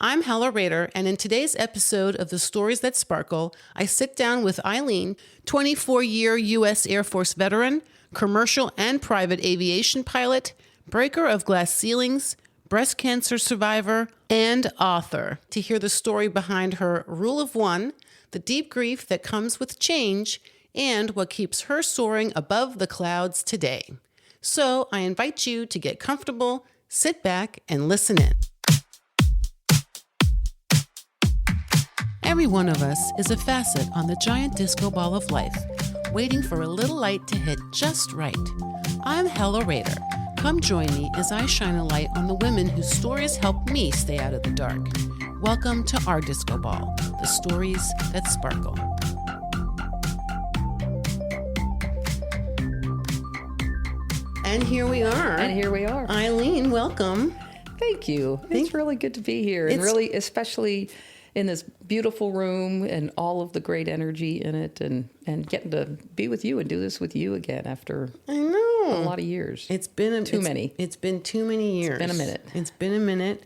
I'm Hella Rader, and in today's episode of The Stories That Sparkle, I sit down with Eileen, 24-year U.S. Air Force veteran, commercial and private aviation pilot, breaker of glass ceilings, breast cancer survivor, and author, to hear the story behind her Rule of One, the deep grief that comes with change, and what keeps her soaring above the clouds today. So I invite you to get comfortable, sit back, and listen in. Every one of us is a facet on the giant disco ball of life, waiting for a little light to hit just right. I'm Hella Rader. Come join me as I shine a light on the women whose stories help me stay out of the dark. Welcome to our disco ball, the stories that sparkle. And here we are. Eileen, welcome. Thank you. It's really good to be here. And really, especially in this beautiful room and all of the great energy in it, and getting to be with you and do this with you again after I know a lot of years. It's been too many. It's been too many years. It's been a minute.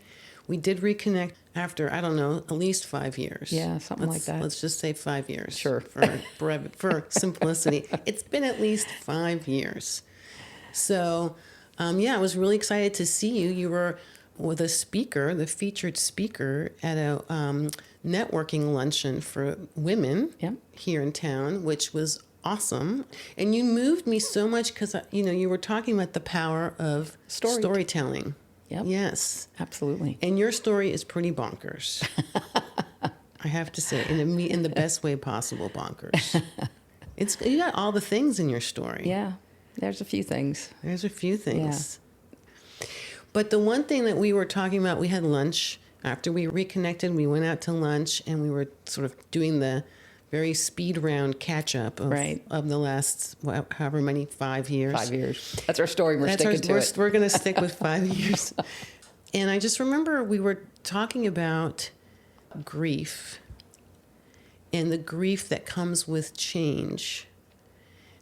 We did reconnect after, I don't know, at least 5 years. Yeah, something like that. Let's just say 5 years. Sure. For simplicity. It's been at least 5 years. So, I was really excited to see you. You were with a speaker, the featured speaker at a networking luncheon for women here in town, which was awesome. And you moved me so much because, you were talking about the power of storytelling. Yep. Yes. Absolutely. And your story is pretty bonkers. I have to say, in the best way possible, bonkers. You got all the things in your story. Yeah. There's a few things. Yeah. But the one thing that we were talking about, we had lunch. After we reconnected, we went out to lunch, and we were sort of doing the very speed round catch-up of the last, however many, 5 years. 5 years. That's our story. We're sticking to it. We're going to stick with 5 years. And I just remember we were talking about grief and the grief that comes with change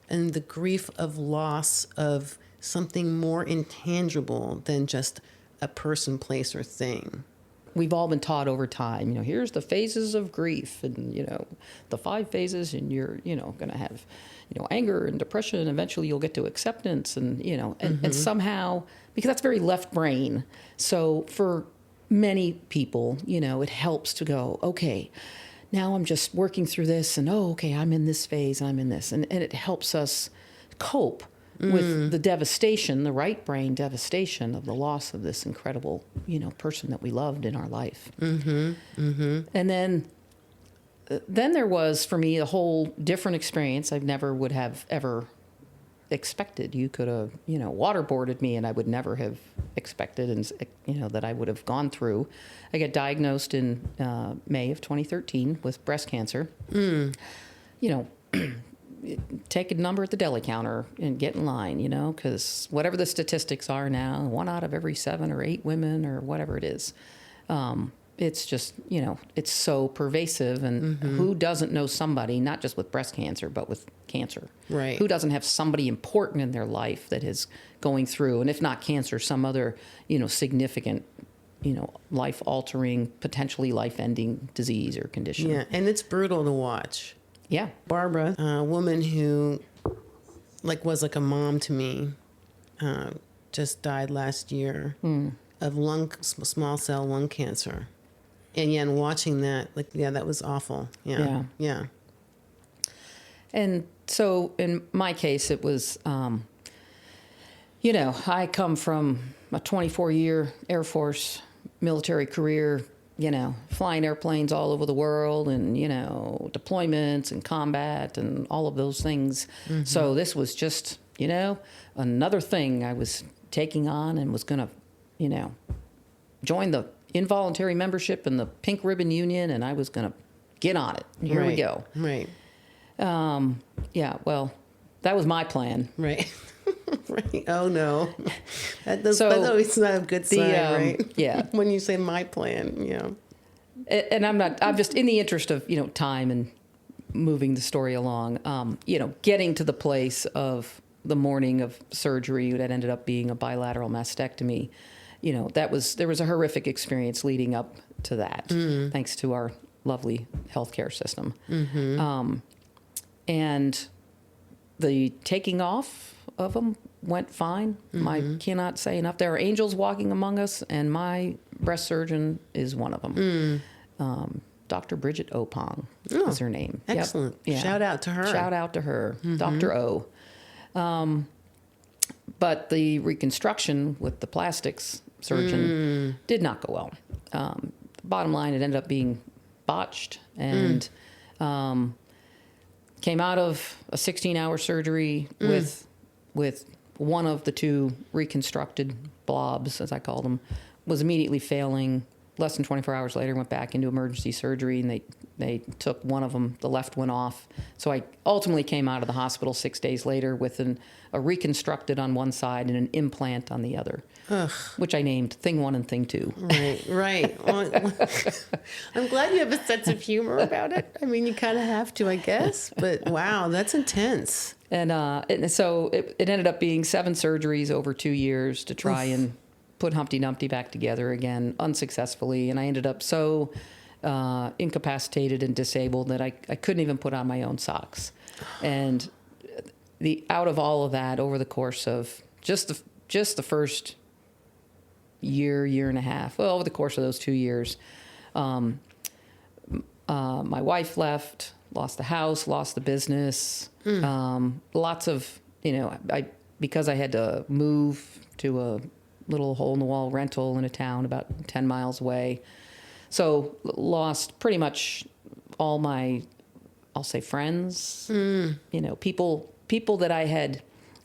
and the grief of loss of something more intangible than just a person, place, or thing. We've all been taught over time, here's the phases of grief and, the 5 phases, and you're, going to have, anger and depression, and eventually you'll get to acceptance and, and somehow, because that's very left brain. So for many people, it helps to go, okay, now I'm just working through this and, I'm in this phase, I'm in this. And it helps us cope with the devastation, the right brain devastation of the loss of this incredible, person that we loved in our life. Mm-hmm. Mm-hmm. And then there was, for me, a whole different experience I never would have ever expected. You could have, waterboarded me, and I would never have expected, and that I would have gone through. I got diagnosed in May of 2013 with breast cancer. Take a number at the deli counter and get in line, because whatever the statistics are now, 1 out of every 7 or 8 women or whatever it is, it's just, it's so pervasive. And who doesn't know somebody, not just with breast cancer, but with cancer? Right. Who doesn't have somebody important in their life that is going through, and if not cancer, some other, significant, life-altering, potentially life-ending disease or condition? Yeah, and it's brutal to watch. Yeah. Barbara, a woman who was like a mom to me, just died last year of small cell lung cancer. And watching that, that was awful. Yeah. And so in my case, it was, I come from a 24-year Air Force military career, flying airplanes all over the world and, deployments and combat and all of those things. Mm-hmm. So this was just, another thing I was taking on and was going to, join the involuntary membership in the Pink Ribbon Union, and I was going to get on it. Here we go. Right. Well, that was my plan. Right. Right. Oh no, that's always not a good sign, right? Yeah. When you say my plan, And I'm just in the interest of, time and moving the story along, getting to the place of the morning of surgery that ended up being a bilateral mastectomy there was a horrific experience leading up to that, thanks to our lovely healthcare system. And the taking off of them went fine. I cannot say enough. There are angels walking among us, and my breast surgeon is one of them. Dr. Bridget Opong is her name. Excellent. Yep. Yeah. Shout out to her. Shout out to her, Dr. O. But the reconstruction with the plastics surgeon did not go well. Bottom line, it ended up being botched, and came out of a 16-hour surgery with one of the two reconstructed blobs, as I call them, was immediately failing. Less than 24 hours later, went back into emergency surgery, and they took one of them, the left one, off. So I ultimately came out of the hospital 6 days later with a reconstructed on one side and an implant on the other, which I named Thing 1 and Thing 2. Right. Well, I'm glad you have a sense of humor about it. I mean, you kind of have to, I guess. But wow, that's intense. And so it ended up being 7 surgeries over 2 years to try and put Humpty Dumpty back together again, unsuccessfully. And I ended up so incapacitated and disabled that I couldn't even put on my own socks. And out of all of that, over the course of just the first year and a half, well, over the course of those 2 years, my wife left, lost the house, lost the business, lots of, because I had to move to a little hole-in-the-wall rental in a town about 10 miles away. So lost pretty much all my, I'll say, friends, people that I had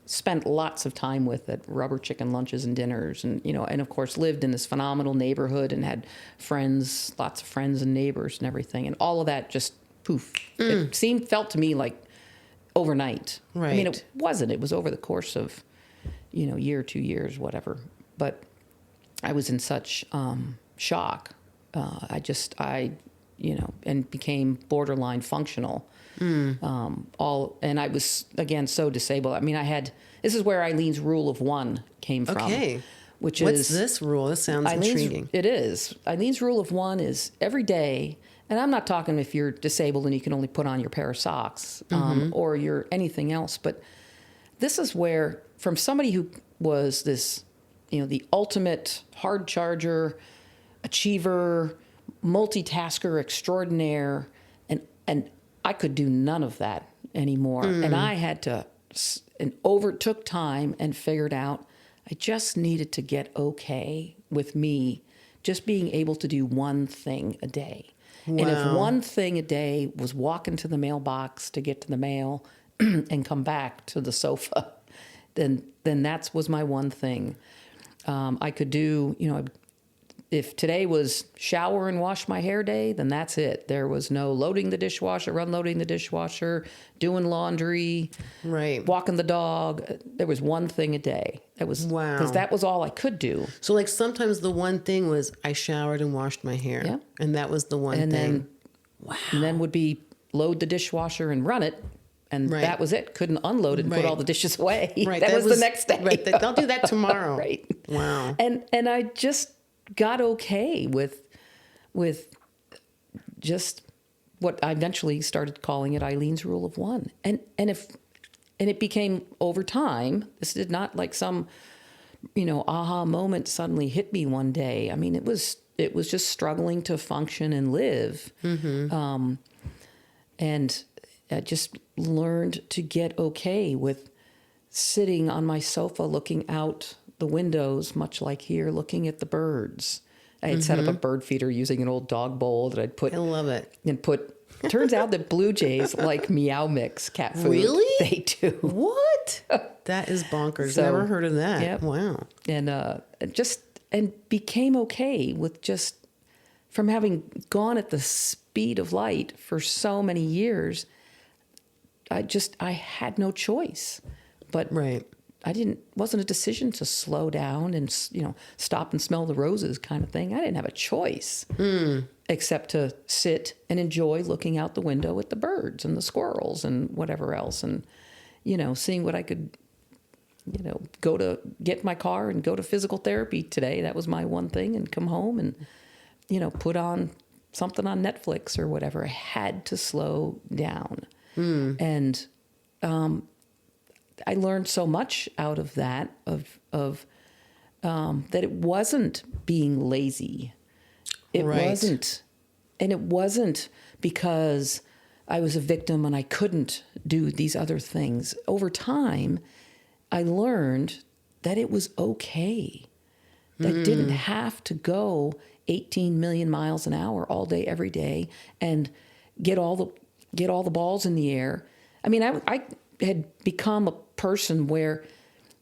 spent lots of time with at rubber chicken lunches and dinners, and of course lived in this phenomenal neighborhood and had friends, lots of friends and neighbors and everything. And all of that just poof. It felt to me like overnight. Right. I mean, it wasn't. It was over the course of, year, 2 years, whatever. But I was in such shock. And became borderline functional. And I was, again, so disabled. I mean, this is where Eileen's rule of 1 came from. Okay. What's this rule? This sounds intriguing. It is. Eileen's rule of 1 is every day, and I'm not talking if you're disabled and you can only put on your pair of socks, or you're anything else, but this is where, from somebody who was this, the ultimate hard charger, achiever, multitasker extraordinaire, and I could do none of that anymore. And I had to, took time and figured out I just needed to get okay with me just being able to do one thing a day. Wow. And if one thing a day was walking to the mailbox to get to the mail and come back to the sofa, then that was my one thing. I could do, if today was shower and wash my hair day, then that's it. There was no loading the dishwasher, unloading the dishwasher, doing laundry, right, walking the dog. There was one thing a day. It was, wow, because that was all I could do. So like sometimes the one thing was I showered and washed my hair. Yeah. And that was the one thing. Then, wow. And then would be load the dishwasher and run it. And that was it. Couldn't unload it and put all the dishes away. Right. That was the next day. Right. I'll do that tomorrow. Right. Wow. And I just got okay with just what I eventually started calling it Eileen's rule of 1. And it became, over time, this did not like some, aha moment suddenly hit me one day. I mean, it was just struggling to function and live. And I just learned to get okay with sitting on my sofa looking out the windows, much like here, looking at the birds. I had set up a bird feeder using an old dog bowl that I'd put. I love it. Turns out that blue jays like Meow Mix cat food. Really? They do. What? That is bonkers. Never heard of that. Yep. Wow. And became okay with just, from having gone at the speed of light for so many years, I had no choice. But right. Wasn't a decision to slow down and, stop and smell the roses kind of thing. I didn't have a choice except to sit and enjoy looking out the window at the birds and the squirrels and whatever else, and, seeing what I could get my car and go to physical therapy today. That was my one thing, and come home and, put on something on Netflix or whatever. I had to slow down. And I learned so much out of that, of that it wasn't being lazy. It wasn't. And it wasn't because I was a victim and I couldn't do these other things. Over time, I learned that it was okay. That I didn't have to go 18 million miles an hour all day, every day, and get all the balls in the air. I mean, I had become a person where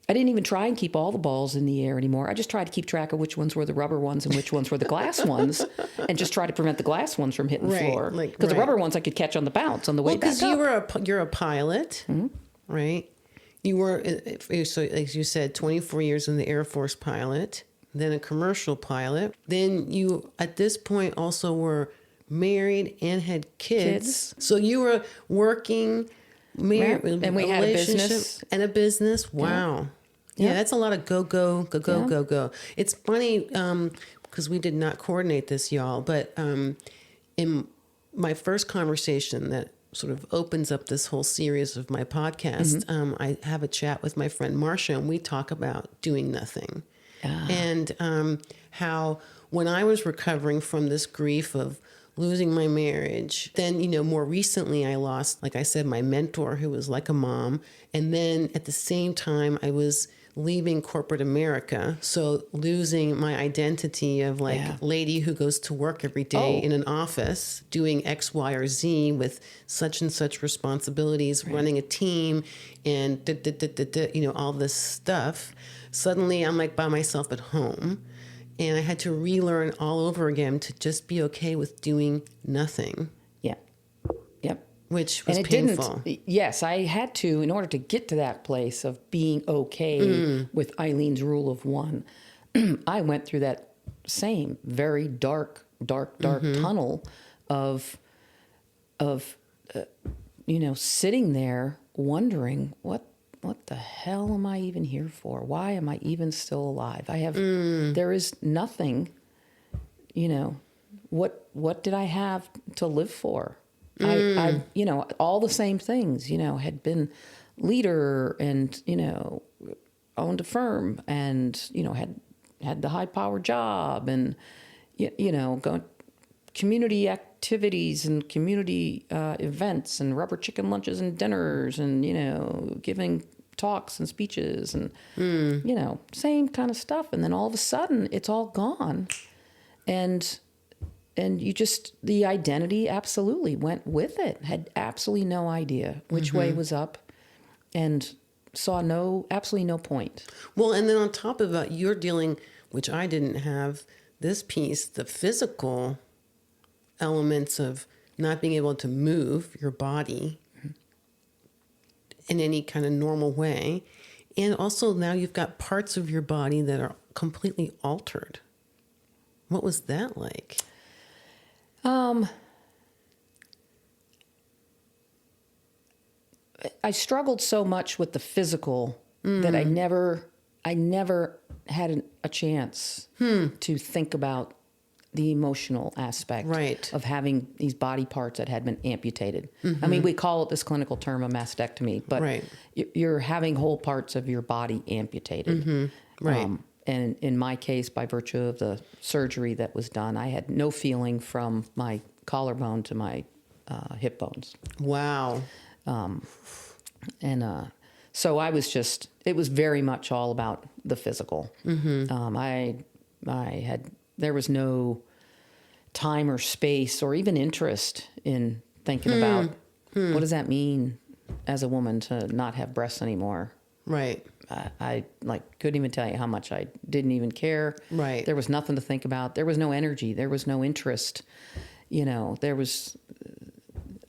I didn't even try and keep all the balls in the air anymore. I just tried to keep track of which ones were the rubber ones and which ones were the glass ones, and just try to prevent the glass ones from hitting the floor. Because the rubber ones I could catch on the bounce on the way back up. Because you're a pilot, right? You were, so as you said, 24 years in the Air Force pilot, then a commercial pilot. Then you, at this point, also were married and had kids. So you were working, married, and we had a business. And a business. Wow. Yeah, that's a lot of go. It's funny, because we did not coordinate this, y'all, but in my first conversation that sort of opens up this whole series of my podcast, I have a chat with my friend Marcia, and we talk about doing nothing. And how when I was recovering from this grief of losing my marriage, then, more recently I lost, like I said, my mentor who was like a mom. And then at the same time, I was leaving corporate America. So losing my identity of lady who goes to work every day in an office doing X, Y, or Z with such and such responsibilities, running a team and all this stuff. Suddenly I'm like by myself at home, and I had to relearn all over again to just be okay with doing nothing. Yeah. Yep. Which was painful. Yes, I had to, in order to get to that place of being okay with Eileen's rule of one. I went through that same very dark tunnel of sitting there wondering what the hell am I even here for? Why am I even still alive? There is nothing, what did I have to live for? I all the same things, had been leader and, owned a firm and, had the high power job and, going community activities and community events and rubber chicken lunches and dinners and, giving talks and speeches and, same kind of stuff. And then all of a sudden it's all gone. And you just, the identity absolutely went with it. Had absolutely no idea which way was up and saw absolutely no point. Well, and then on top of that, you're dealing, which I didn't have, this piece, the physical elements of not being able to move your body in any kind of normal way. And also now you've got parts of your body that are completely altered. What was that like? I struggled so much with the physical that I never had a chance to think about the emotional aspect of having these body parts that had been amputated. I mean, we call it this clinical term a mastectomy, but you're having whole parts of your body amputated. And in my case, by virtue of the surgery that was done, I had no feeling from my collarbone to my hip bones. Wow. So I was just, it was very much all about the physical. There was no time or space or even interest in thinking about what does that mean as a woman to not have breasts anymore. Right. I couldn't even tell you how much I didn't even care. Right. There was nothing to think about. There was no energy. There was no interest. There was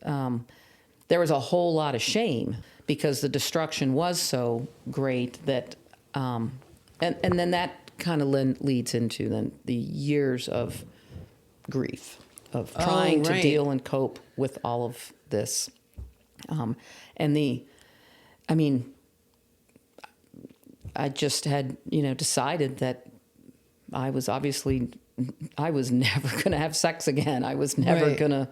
a whole lot of shame because the destruction was so great that, and then that kind of leads into then the years of grief, of trying to deal and cope with all of this. I just had, decided that I was never going to have sex again. I was never Right. going to,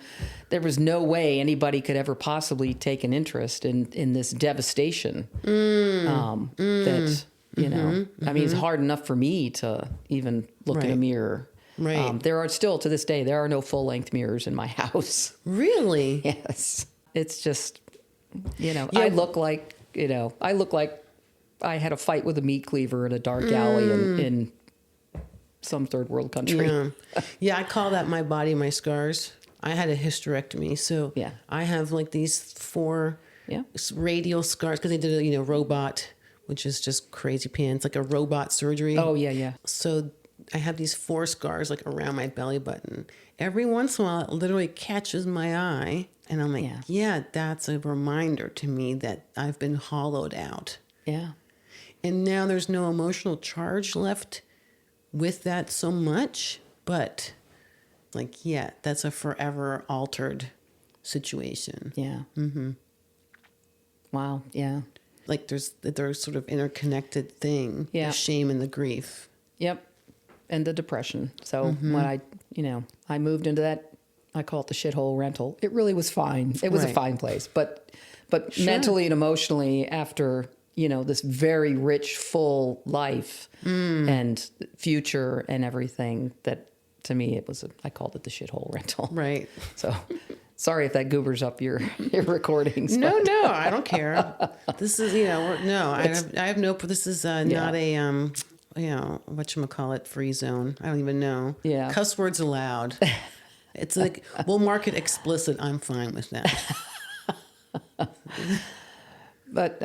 there was no way anybody could ever possibly take an interest in this devastation. That, I mean, it's hard enough for me to even look in a Right. mirror. Right. There are still, to this day, there are no full-length mirrors in my house. Really? Yes. It's just, I look like I had a fight with a meat cleaver in a dark alley in some third world country. Yeah. Yeah, I call that my body, my scars. I had a hysterectomy, so Yeah. I have like these 4 Yeah. radial scars because they did a robot, which is just crazy pants, like a robot surgery. Oh, yeah, yeah. So I have these 4 scars like around my belly button. Every once in a while, it literally catches my eye, and I'm like, yeah, that's a reminder to me that I've been hollowed out. Yeah. And now there's no emotional charge left with that so much, but like, yeah, that's a forever altered situation. Yeah. Mm-hmm. Wow. Yeah. Like they're sort of interconnected thing. Yeah. The shame and the grief. Yep. And the depression. So when I moved into that, I call it the shithole rental. It really was fine. It was a Right. fine place, but Sure. mentally and emotionally after, this very rich, full life and future and everything, that to me, I called it the shithole rental. Right. So sorry if that goobers up your recordings. No, but- no, I don't care. This is, I have no, this is not a, whatchamacallit free zone. I don't even know. Yeah. Cuss words allowed. It's like, we'll mark it explicit. I'm fine with that. But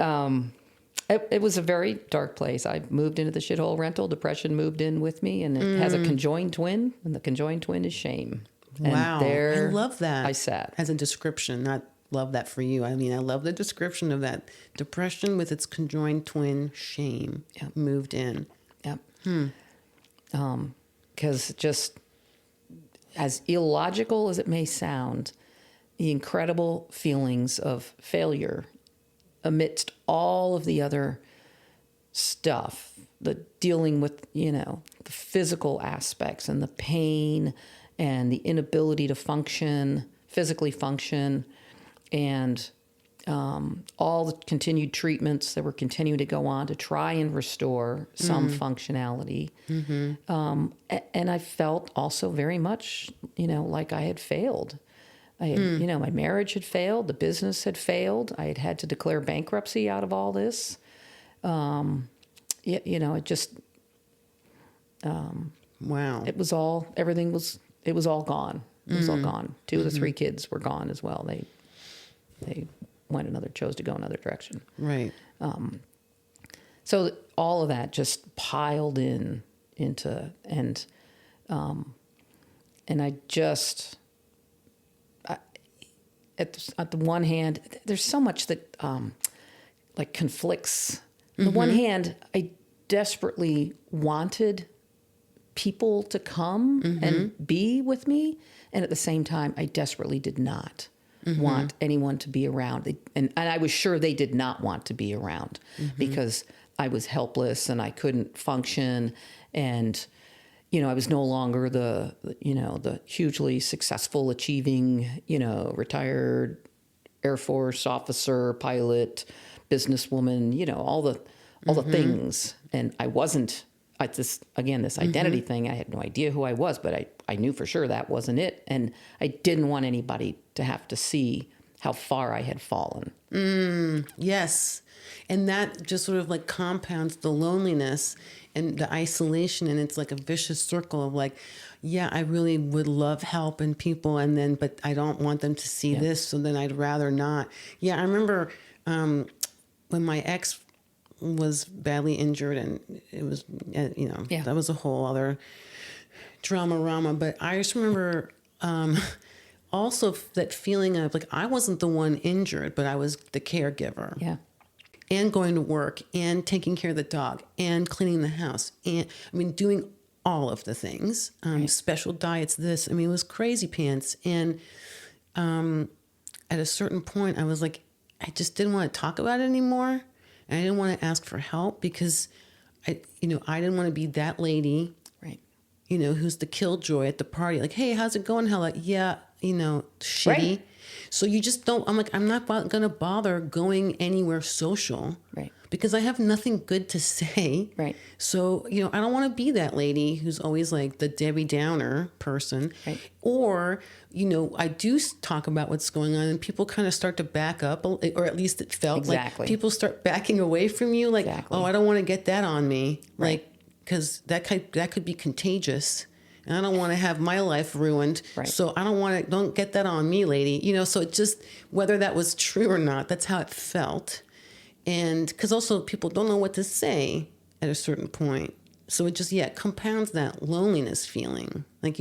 it was a very dark place. I moved into the shithole rental. Depression moved in with me, and it has a conjoined twin, and the conjoined twin is shame. And Wow. there I love that. I sat. As a description, not love that for you. I mean, I love the description of that depression with its conjoined twin shame moved in. Yep. Because just as illogical as it may sound, the incredible feelings of failure amidst all of the other stuff, the dealing with, the physical aspects and the pain and the inability to physically function, and all the continued treatments that were continuing to go on to try and restore some functionality. And I felt also very much, like I had failed. I had, my marriage had failed. The business had failed. I had to declare bankruptcy out of all this. It just, Wow. it was all gone. It was all gone. 2 of the 3 kids were gone as well. They chose to go another direction. Right. So all of that just piled into, and I just, at the one hand, there's so much that conflicts. On the one hand, I desperately wanted people to come and be with me, and at the same time, I desperately did not want anyone to be around. And I was sure they did not want to be around because I was helpless and I couldn't function, and I was no longer the hugely successful, achieving, retired Air Force officer, pilot, businesswoman, all the things. And I wasn't this identity thing. I had no idea who I was, but I knew for sure that wasn't it. And I didn't want anybody to have to see how far I had fallen. Yes. And that just sort of like compounds the loneliness and the isolation. And it's like a vicious circle of like, yeah, I really would love help and people. And then, but I don't want them to see this. So then I'd rather not. Yeah. I remember when my ex was badly injured, and it was, that was a whole other drama-rama. But I just remember also that feeling of like, I wasn't the one injured, but I was the caregiver. Yeah. And going to work and taking care of the dog and cleaning the house. And doing all of the things, special diets, this, it was crazy pants. And at a certain point I was like, I just didn't want to talk about it anymore. And I didn't want to ask for help because I didn't want to be that lady, Right. Who's the killjoy at the party. Like, hey, how's it going? Hella, yeah, shitty. Right. So you just don't, I'm like, I'm not going to bother going anywhere social. Right. Because I have nothing good to say. Right. So, I don't want to be that lady who's always like the Debbie Downer person. Right. Or, I do talk about what's going on and people kind of start to back up, or at least it felt Exactly. like people start backing away from you. Like, Exactly. oh, I don't want to get that on me. Right. Like, because that could be contagious. And I don't want to have my life ruined. Right. So I don't get that on me, lady. So it just, whether that was true or not, that's how it felt. And because also people don't know what to say at a certain point. So it just, compounds that loneliness feeling. Like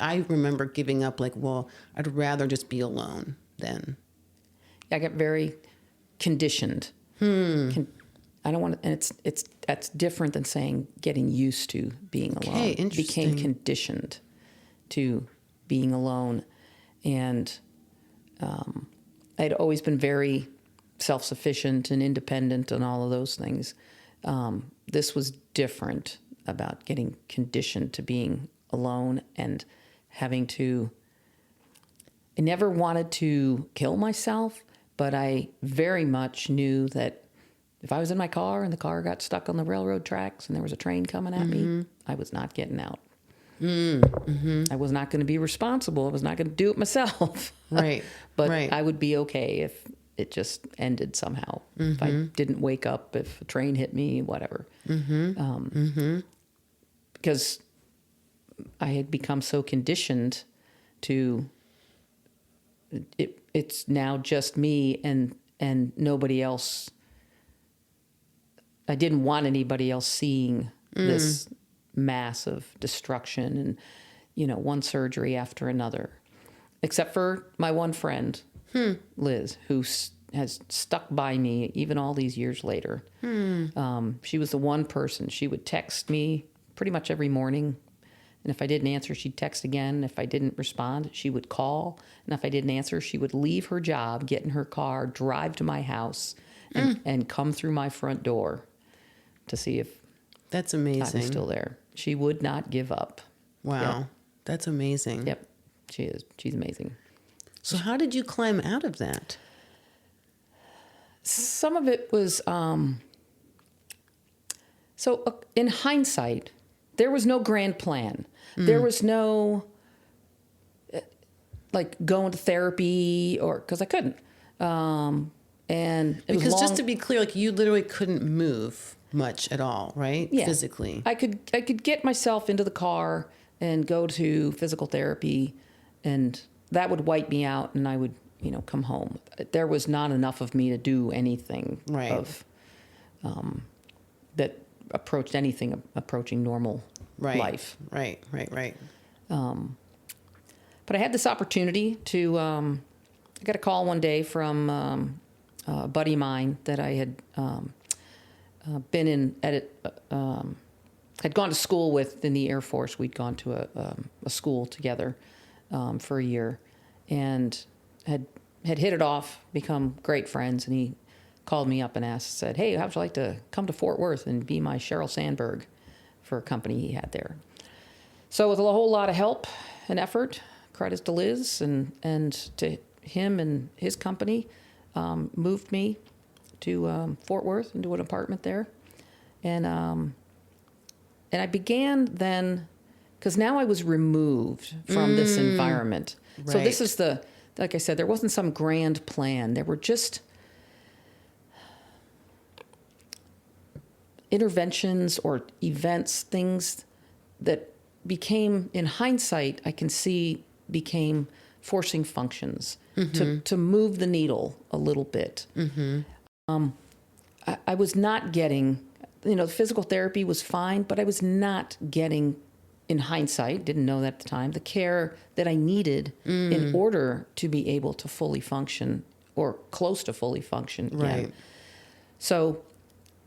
I remember giving up like, well, I'd rather just be alone then. I get very conditioned. I don't want to, and that's different than saying getting used to being alone. Okay, interesting. Became conditioned to being alone. And I'd always been very self-sufficient and independent and all of those things. This was different about getting conditioned to being alone and having to, I never wanted to kill myself, but I very much knew that if I was in my car and the car got stuck on the railroad tracks and there was a train coming at me, I was not getting out. I was not going to be responsible. I was not going to do it myself. Right. But right. I would be okay if it just ended somehow. If I didn't wake up, if a train hit me, whatever. Because I had become so conditioned to it's now just me and nobody else. I didn't want anybody else seeing this mass of destruction and, one surgery after another, except for my one friend, Liz, who has stuck by me even all these years later. She was the one person. She would text me pretty much every morning. And if I didn't answer, she'd text again. If I didn't respond, she would call. And if I didn't answer, she would leave her job, get in her car, drive to my house, and come through my front door to see if That's I amazing. was still there. She would not give up. Wow. Yep. That's amazing. Yep. She is. She's amazing. So how did you climb out of that? Some of it was, in hindsight, there was no grand plan. There was no, going to therapy because I couldn't. And it was Because long, just to be clear, like you literally couldn't move much at all, right? Yeah. Physically. I could get myself into the car and go to physical therapy, and that would wipe me out, and I would, come home. There was not enough of me to do anything Right. of that approached anything approaching normal life. Right. But I had this opportunity to. I got a call one day from a buddy of mine that I had been in had gone to school with in the Air Force. We'd gone to a school together for a year, and had hit it off, become great friends. And he called me up and said, "Hey, how would you like to come to Fort Worth and be my Sheryl Sandberg for a company he had there?" So with a whole lot of help and effort, credits to Liz and to him and his company, moved me to Fort Worth into an apartment there. And I began then, because now I was removed from this environment. Right. So this is like I said, there wasn't some grand plan. There were just interventions or events, things that became, in hindsight, I can see became forcing functions to move the needle a little bit. I was not getting, physical therapy was fine, but I was not getting, in hindsight, didn't know that at the time, the care that I needed in order to be able to fully function or close to fully function again. Right. So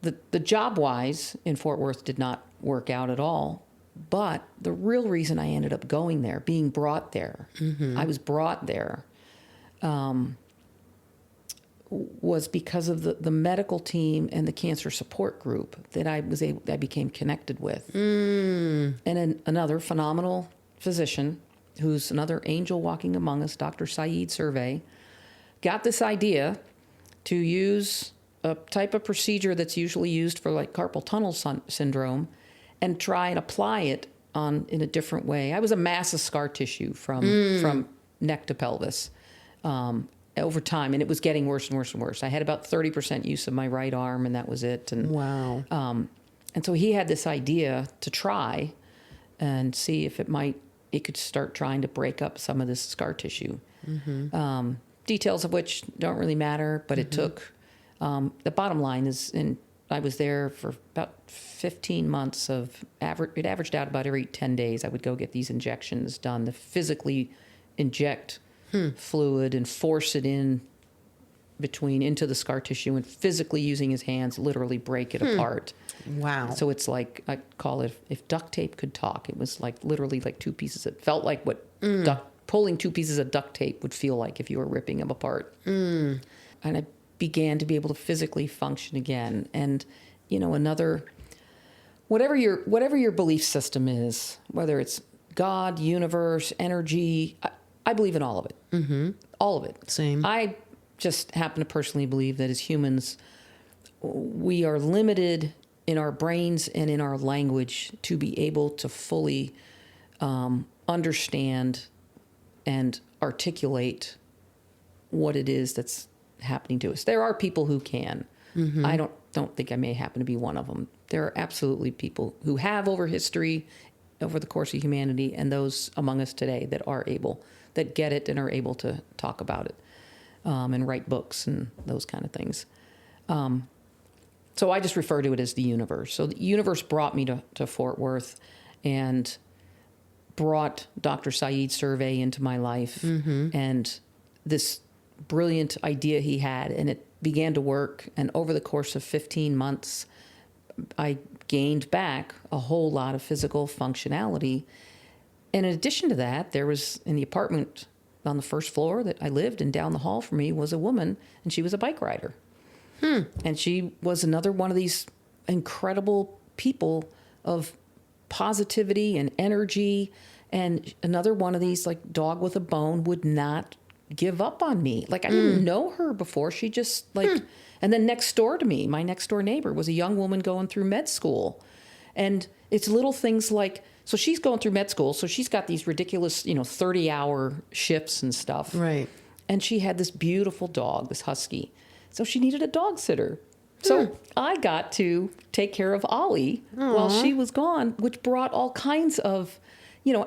the job-wise in Fort Worth did not work out at all. But the real reason I ended up going there, being brought there, I was brought there, was because of the medical team and the cancer support group that I became connected with. And another phenomenal physician, who's another angel walking among us, Dr. Saeed Survey, got this idea to use a type of procedure that's usually used for like carpal tunnel syndrome and try and apply it in a different way. I was a mass of scar tissue from neck to pelvis over time, and it was getting worse and worse and worse. I had about 30% use of my right arm, and that was it. And wow. And so he had this idea to try and see if it could start trying to break up some of this scar tissue. Details of which don't really matter, but it took, the bottom line is, I was there for about 15 months it averaged out about every 10 days. I would go get these injections done to physically inject fluid and force it into the scar tissue, and physically using his hands literally break it apart. Wow. So it's like, I call it, if duct tape could talk. It was like literally like two pieces. It felt like what pulling two pieces of duct tape would feel like if you were ripping them apart. And I began to be able to physically function again. And, whatever your belief system is, whether it's God, universe, energy, I believe in all of it. All of it. Same. I just happen to personally believe that as humans, we are limited in our brains and in our language to be able to fully understand and articulate what it is that's happening to us. There are people who can. I don't think I may happen to be one of them. There are absolutely people who have over history, over the course of humanity, and those among us today that are able, that get it and are able to talk about it and write books and those kind of things. So I just refer to it as the universe. So the universe brought me to Fort Worth and brought Dr. Saeed's survey into my life and this brilliant idea he had, and it began to work. And over the course of 15 months, I gained back a whole lot of physical functionality. And in addition to that, there was, in the apartment on the first floor that I lived in, down the hall from me, was a woman, and she was a bike rider. And she was another one of these incredible people of positivity and energy, and another one of these, like, dog with a bone, would not give up on me. Like, I didn't know her before. She just, like, and then next door to me, my next door neighbor was a young woman going through med school. And it's little things like, so she's going through med school, so she's got these ridiculous, 30-hour shifts and stuff. Right. And she had this beautiful dog, this husky. So she needed a dog sitter. So I got to take care of Ollie while she was gone, which brought all kinds of,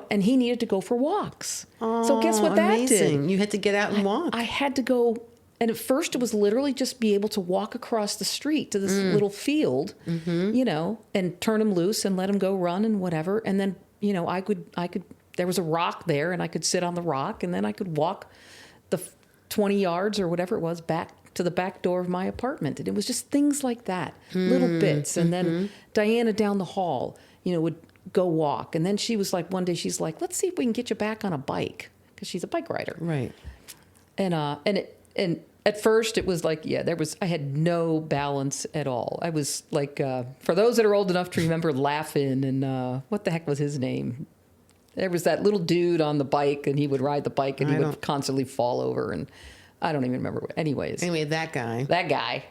and he needed to go for walks. So guess what that did? You had to get out and walk. I had to go. And at first it was literally just be able to walk across the street to this little field, and turn him loose and let him go run and whatever. And then, I could, there was a rock there, and I could sit on the rock, and then I could walk the 20 yards or whatever it was back to the back door of my apartment. And it was just things like that, little bits. And then Diana down the hall, would go walk. And then she was like, one day she's like, let's see if we can get you back on a bike, because she's a bike rider. Right. And at first it was like, I had no balance at all. I was like, for those that are old enough to remember Laugh-In, and what the heck was his name? There was that little dude on the bike, and he would ride the bike, and he would constantly fall over, and I don't even remember. Anyway, that guy.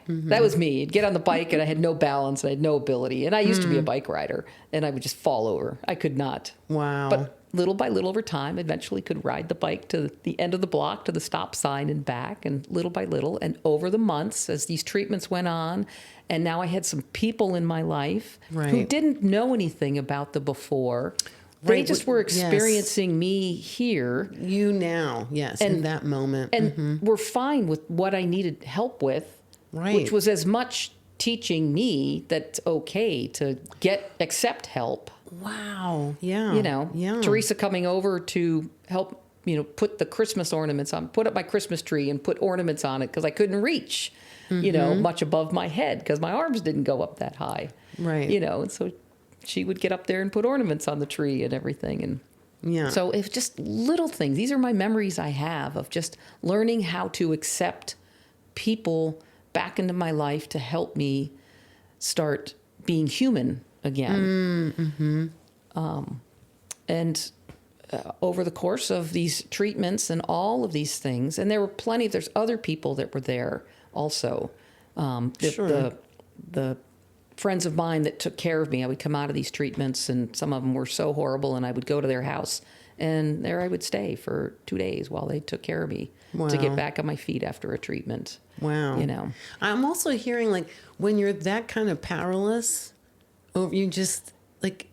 That was me. He'd get on the bike, and I had no balance, and I had no ability. And I used to be a bike rider, and I would just fall over. I could not. Wow. But little by little over time, eventually could ride the bike to the end of the block, to the stop sign and back, and little by little. And over the months, as these treatments went on, and now I had some people in my life who didn't know anything about the before. They just were experiencing me here. You now, in that moment. And were fine with what I needed help with, which was as much teaching me that it's okay to accept help. Wow. Yeah. Teresa coming over to help, put the Christmas ornaments on, put up my Christmas tree and put ornaments on it, because I couldn't reach, much above my head, because my arms didn't go up that high. Right. And so she would get up there and put ornaments on the tree and everything. And so it's just little things. These are my memories I have of just learning how to accept people back into my life to help me start being human again. And over the course of these treatments and all of these things, and there's other people that were there also. The friends of mine that took care of me, I would come out of these treatments and some of them were so horrible, and I would go to their house and there I would stay for 2 days while they took care of me to get back on my feet after a treatment. Wow. You know, I'm also hearing like when you're that kind of powerless, or you just like,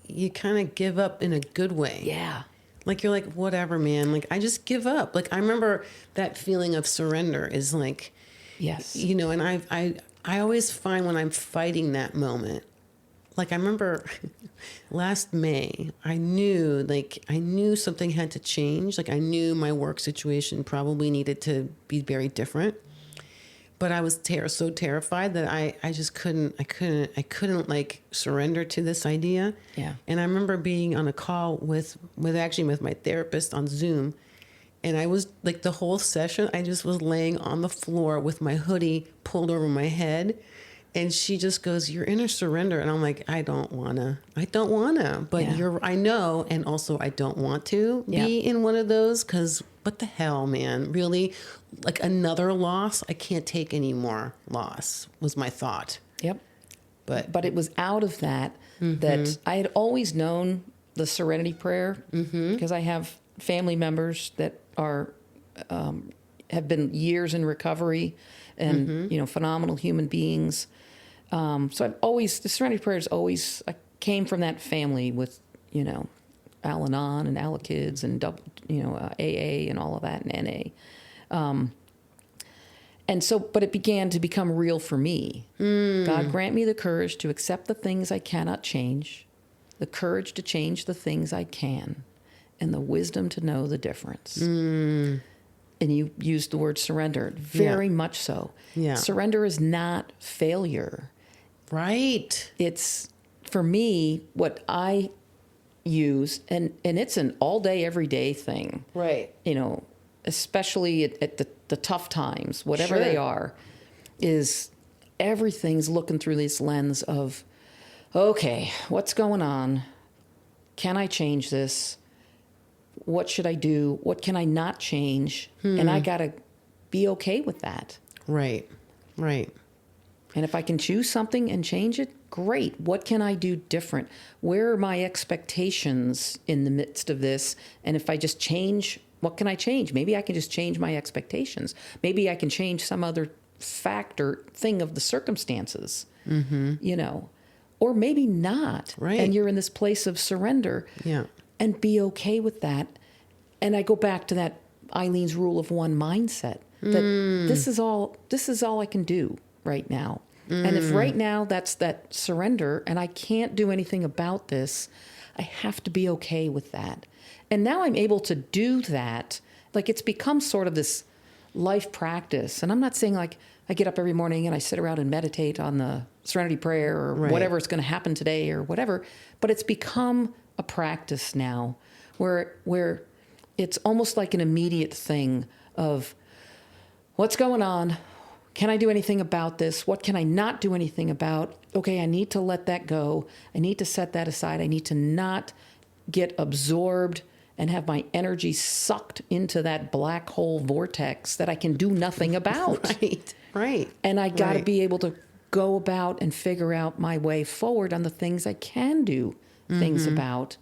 you kind of give up in a good way. yeah. Like you're like, whatever, man. Like I just give up. Like I remember that feeling of surrender is like, Yes. you know, and I always find when I'm fighting that moment, like I remember last May, I knew something had to change. Like I knew my work situation probably needed to be very different. But I was so terrified that I just couldn't like surrender to this idea. Yeah. And I remember being on a call with my therapist on Zoom. And I was like, the whole session, I just was laying on the floor with my hoodie pulled over my head. And she just goes, "You're in a surrender." And I'm like, I don't wanna. But Yeah. I know. And also I don't want to be in one of those, because what the hell, man? Really? Like another loss? I can't take any more loss, was my thought. Yep. But it was out of that that I had always known the Serenity Prayer, because I have family members that are have been years in recovery and you know, phenomenal human beings. So the Serenity Prayer is always, I came from that family with, you know, Al-Anon and Al-Kids and AA and all of that, and NA. And so, but it began to become real for me. God grant me the courage to accept the things I cannot change, the courage to change the things I can, and the wisdom to know the difference. And you used the word surrender, very much so. Yeah. Surrender is not failure. right. It's, for me, what I use, and it's an all day, every day thing. Right. You know, especially at the tough times, whatever Sure. they are, is everything's looking through this lens of, okay, what's going on? Can I change this? What should I do? What can I not change? And I got to be okay with that. Right. Right. And if I can choose something and change it, great. What can I do different? Where are my expectations in the midst of this? And if I just change, what can I change? Maybe I can just change my expectations. Maybe I can change some other thing of the circumstances, you know, or maybe not. Right. And you're in this place of surrender. Yeah. And be okay with that. And I go back to that Eileen's rule of one mindset, that this is all I can do right now. And if right now that's that surrender and I can't do anything about this, I have to be okay with that. And now I'm able to do that. Like, it's become sort of this life practice. And I'm not saying like I get up every morning and I sit around and meditate on the Serenity Prayer or Right. whatever is going to happen today or whatever, but it's become a practice now where it's almost like an immediate thing of, what's going on? Can I do anything about this? What can I not do anything about? Okay, I need to let that go. I need to set that aside. I need to not get absorbed and have my energy sucked into that black hole vortex that I can do nothing about. Right. Right. And I got to Right. be able to go about and figure out my way forward on the things I can do things about,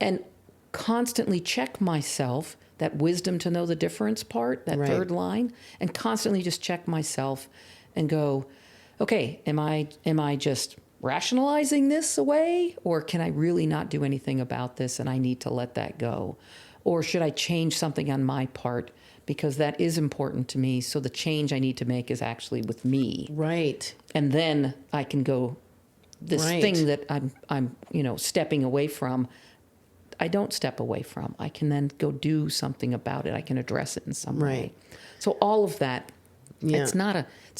and constantly check myself, that wisdom to know the difference part, that Right. third line, and constantly just check myself and go, okay, am I just rationalizing this away, or can I really not do anything about this and I need to let that go? Or should I change something on my part, because that is important to me, so the change I need to make is actually with me. Right. And then I can go, this Right. thing that I'm stepping away from, I don't step away from. I can then go do something about it. I can address it in some way. Right. So all of that, Yeah. it's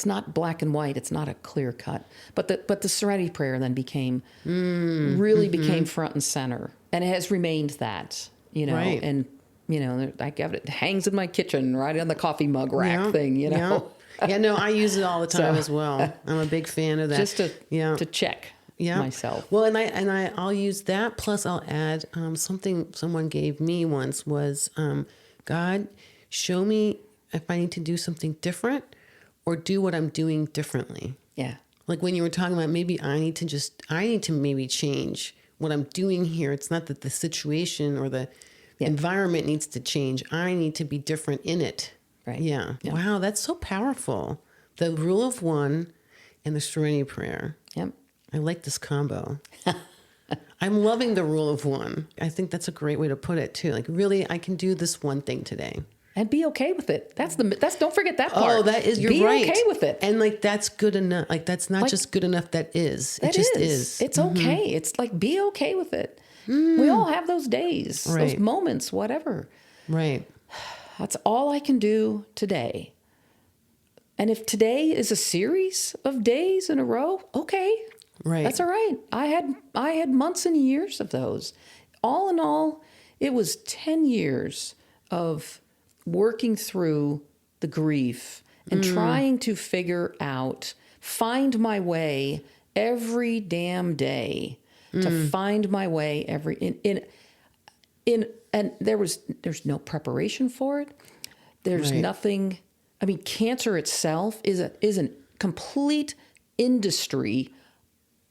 not black and white. It's not a clear cut. But the Serenity Prayer then became became front and center, and it has remained that, Right. and You know, I have it hangs in my kitchen right on the coffee mug rack thing, you know. Yeah, no, I use it all the time as well. I'm a big fan of that. Just to check myself. Well, I'll use that. Plus, I'll add something someone gave me once was, God, show me if I need to do something different or do what I'm doing differently. Yeah. Like when you were talking about maybe I need to maybe change what I'm doing here. It's not that the situation or the environment needs to change. I need to be different in it. Right. Yeah. Wow, that's so powerful. The rule of one and the serenity prayer. Yep. I like this combo. I'm loving the rule of one. I think that's a great way to put it too. Like really, I can do this one thing today. And be okay with it. That's don't forget that part. Oh, that is, you're right. Be okay with it. And like, that's good enough. Like, that's not just good enough. It just is. It's okay. It's like, be okay with it. We all have those days, those moments, whatever. Right. That's all I can do today. And if today is a series of days in a row, okay. Right. That's all right. I had months and years of those. All in all, it was 10 years of working through the grief and trying to find my way every damn day, to find my way and there's no preparation for it. There's nothing. I mean, cancer itself is a complete industry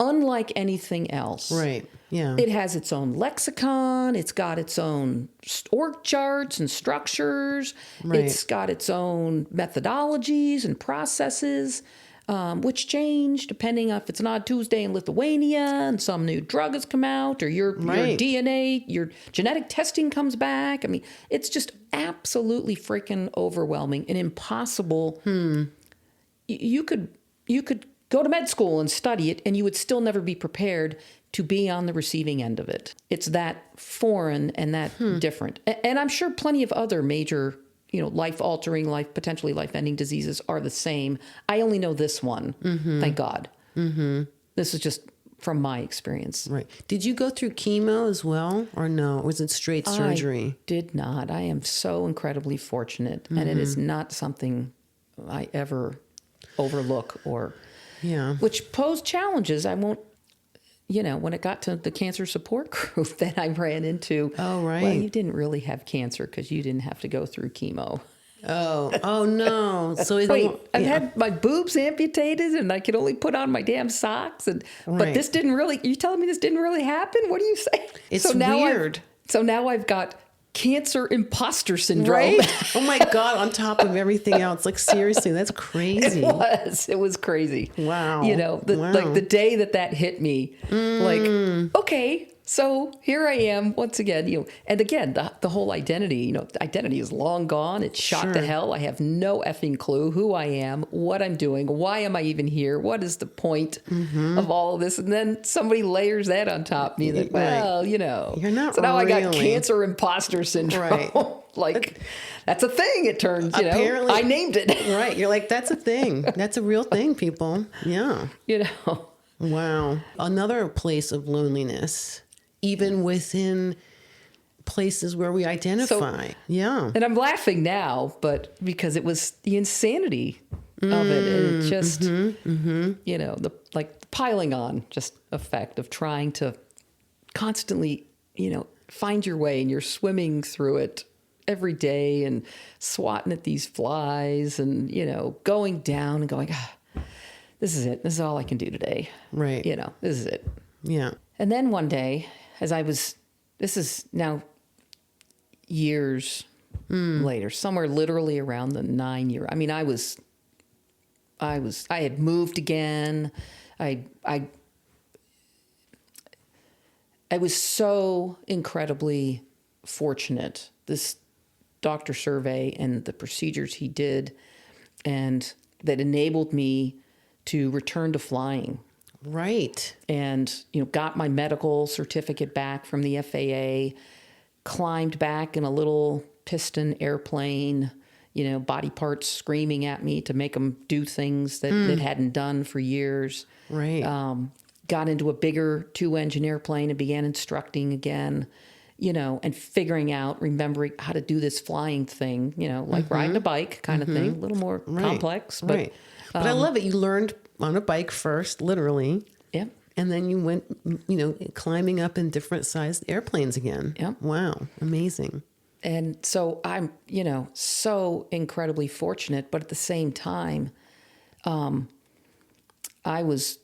unlike anything else. Right. Yeah. It has its own lexicon. It's got its own org charts and structures. Right. It's got its own methodologies and processes, which change depending on if it's an odd Tuesday in Lithuania and some new drug has come out, or your DNA, your genetic testing comes back. I mean, it's just absolutely freaking overwhelming and impossible. You could go to med school and study it, and you would still never be prepared to be on the receiving end of it. It's that foreign and that different. And I'm sure plenty of other major, life-altering, potentially life-ending diseases are the same. I only know this one, thank God. This is just from my experience. Right. Did you go through chemo as well, or no? Was it straight surgery? I did not. I am so incredibly fortunate, and it is not something I ever overlook or... Yeah. Which posed challenges. I won't, when it got to the cancer support group that I ran into. Oh, right. Well, you didn't really have cancer because you didn't have to go through chemo. Oh no. So wait, I've had my boobs amputated and I could only put on my damn socks. But this didn't really, you telling me this didn't really happen? What do you say? It's weird. So now I've got cancer imposter syndrome. Right? Oh my God, on top of everything else. Like seriously, that's crazy. It was crazy. Wow. Like the day that hit me, like, okay, so here I am once again, and again, the whole identity, identity is long gone. It's shot to hell. I have no effing clue who I am, what I'm doing. Why am I even here? What is the point of all of this? And then somebody layers that on top of me that, well, You're not so now really. I got cancer imposter syndrome. Right. Like that's a thing, it turns, Apparently, I named it. Right. You're like, that's a thing. That's a real thing, people. Yeah. Wow. Another place of loneliness, even within places where we identify. And I'm laughing now, but because it was the insanity of it. And it just, the piling on just effect of trying to constantly, find your way, and you're swimming through it every day and swatting at these flies and, going down and going, this is it. This is all I can do today. Right. This is it. Yeah. And then one day, this is now years later, somewhere literally around the 9 year. I mean, I had moved again. I was so incredibly fortunate. This doctor survey and the procedures he did, and that enabled me to return to flying. Right. And, got my medical certificate back from the FAA, climbed back in a little piston airplane, body parts screaming at me to make them do things that it hadn't done for years. Right. Got into a bigger 2-engine airplane and began instructing again. and figuring out, remembering how to do this flying thing, like riding a bike kind of thing, a little more complex. But, right. But I love it. You learned on a bike first, literally. Yeah. And then you went, climbing up in different sized airplanes again. Yeah. Wow. Amazing. And so I'm, so incredibly fortunate, but at the same time, I was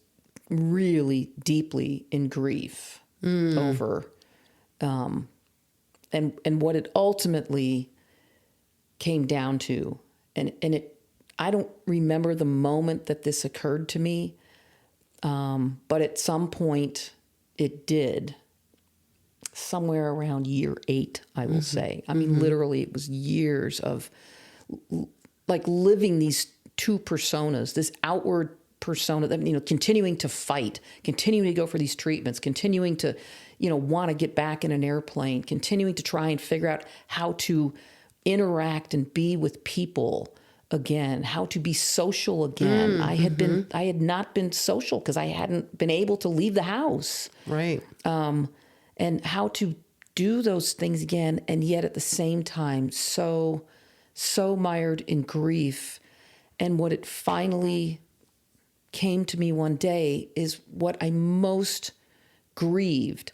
really deeply in grief over, and what it ultimately came down to, I don't remember the moment that this occurred to me, but at some point it did. Somewhere around year 8, I will say. I mean, literally, it was years of like living these two personas, this outward persona that, continuing to fight, continuing to go for these treatments, continuing to, want to get back in an airplane, continuing to try and figure out how to interact and be with people again, how to be social again. I had not been social because I hadn't been able to leave the house. Right. And how to do those things again, and yet at the same time, so mired in grief. And what it finally came to me one day is what I most grieved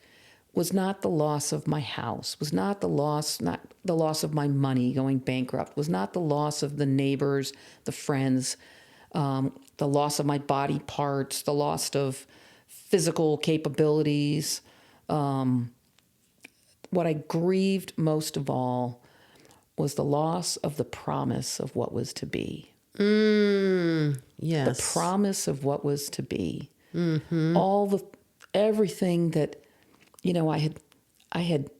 was not the loss of my house, was not the loss of my money going bankrupt, was not the loss of the neighbors, the friends, the loss of my body parts, the loss of physical capabilities. What I grieved most of all was the loss of the promise of what was to be. Yes. The promise of what was to be. Everything that, I had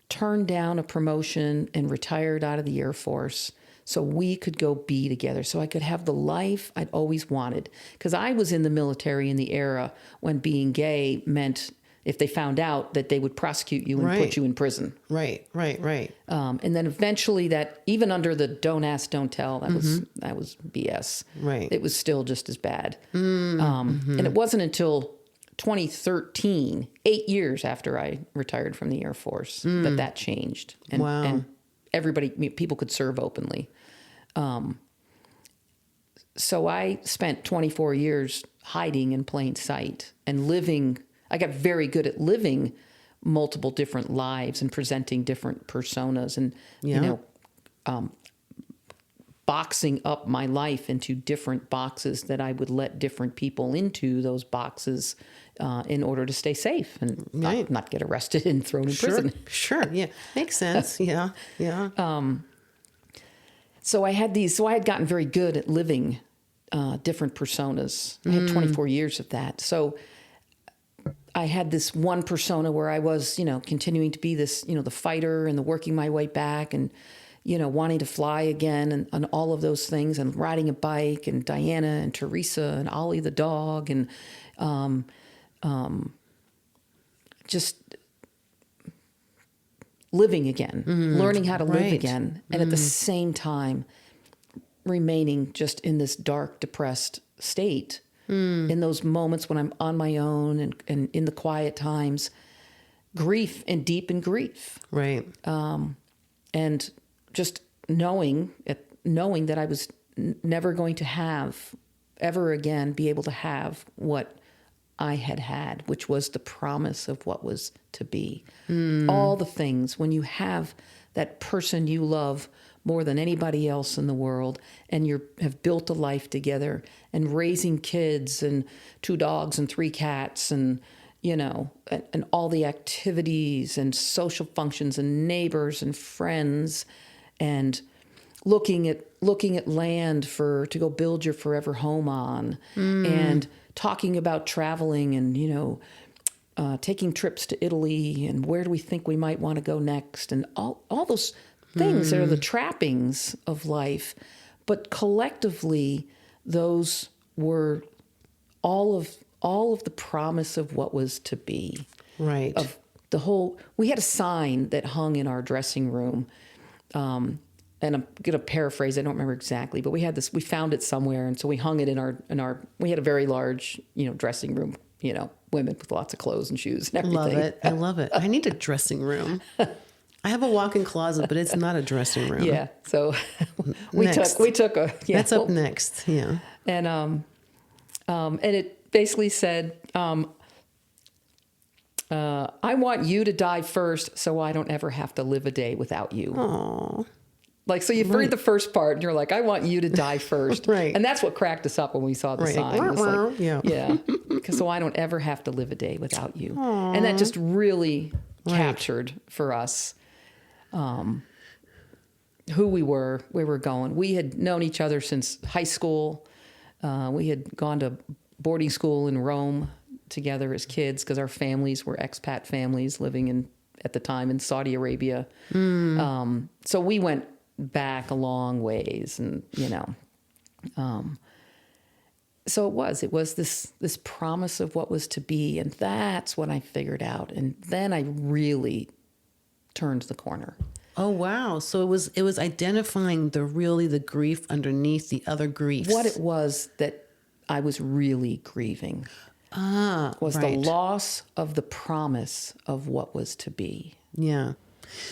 turned down a promotion and retired out of the Air Force so we could go be together, so I could have the life I'd always wanted. Because I was in the military in the era when being gay meant, if they found out, that they would prosecute you and put you in prison. Right. And then eventually that, even under the don't ask, don't tell, that was BS. Right. It was still just as bad. And it wasn't until 2013, 8 years after I retired from the Air Force, that changed. And, Wow. And people could serve openly. So I spent 24 years hiding in plain sight and living. I got very good at living multiple different lives and presenting different personas and, boxing up my life into different boxes that I would let different people into those boxes in order to stay safe and not get arrested and thrown in prison. Sure. Yeah. Makes sense. Yeah. So I had gotten very good at living different personas. I had 24 years of that. So I had this one persona where I was, continuing to be this, the fighter and the working my way back and, wanting to fly again and all of those things and riding a bike and Diana and Teresa and Ollie the dog and just living again, learning how to live again. And at the same time, remaining just in this dark, depressed state. In those moments when I'm on my own and in the quiet times, grief and deep in grief. Right. And just knowing that I was never going to have, ever again, be able to have what I had, which was the promise of what was to be. All the things, when you have that person you love more than anybody else in the world, and you have built a life together and raising kids and 2 dogs and 3 cats and, and all the activities and social functions and neighbors and friends and looking at land to go build your forever home on and talking about traveling and, taking trips to Italy and where do we think we might want to go next and all those things that are the trappings of life. But collectively, those were all of the promise of what was to be. Right. We had a sign that hung in our dressing room. And I'm going to paraphrase, I don't remember exactly, but we found it somewhere. And so we hung it in our, we had a very large, dressing room, women with lots of clothes and shoes and everything. Love it. I love it. I need a dressing room. I have a walk-in closet, but it's not a dressing room. Yeah. So we Next. took a, yeah. That's up next. Yeah. And it basically said, I want you to die first so I don't ever have to live a day without you. Aww. Like, so you read the first part and you're like, I want you to die first. Right. And that's what cracked us up when we saw the Right. sign. It was like, Yeah. yeah. Because so I don't ever have to live a day without you. Aww. And that just really captured for us who we were, where we were going. We had known each other since high school. We had gone to boarding school in Rome together as kids because our families were expat families living at the time in Saudi Arabia. So we went back a long ways, and so it was this promise of what was to be, and that's what I figured out, and then I really turned the corner. Oh wow! So it was identifying the grief underneath the other griefs. What it was that I was really grieving was the loss of the promise of what was to be. Yeah.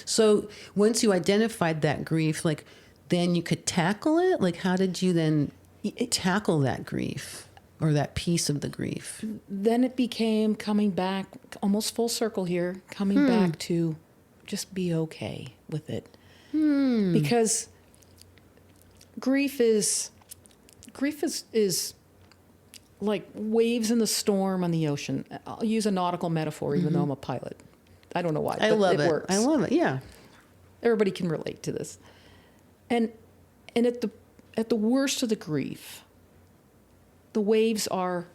So once you identified that grief, like then you could tackle it. Like how did you then tackle that grief or that piece of the grief? Then it became coming back, almost full circle here, coming back to just be okay with it. Because grief is like waves in the storm on the ocean. I'll use a nautical metaphor, even though I'm a pilot. I don't know why, but it works. I love it. Yeah. Everybody can relate to this. And at the worst of the grief, the waves are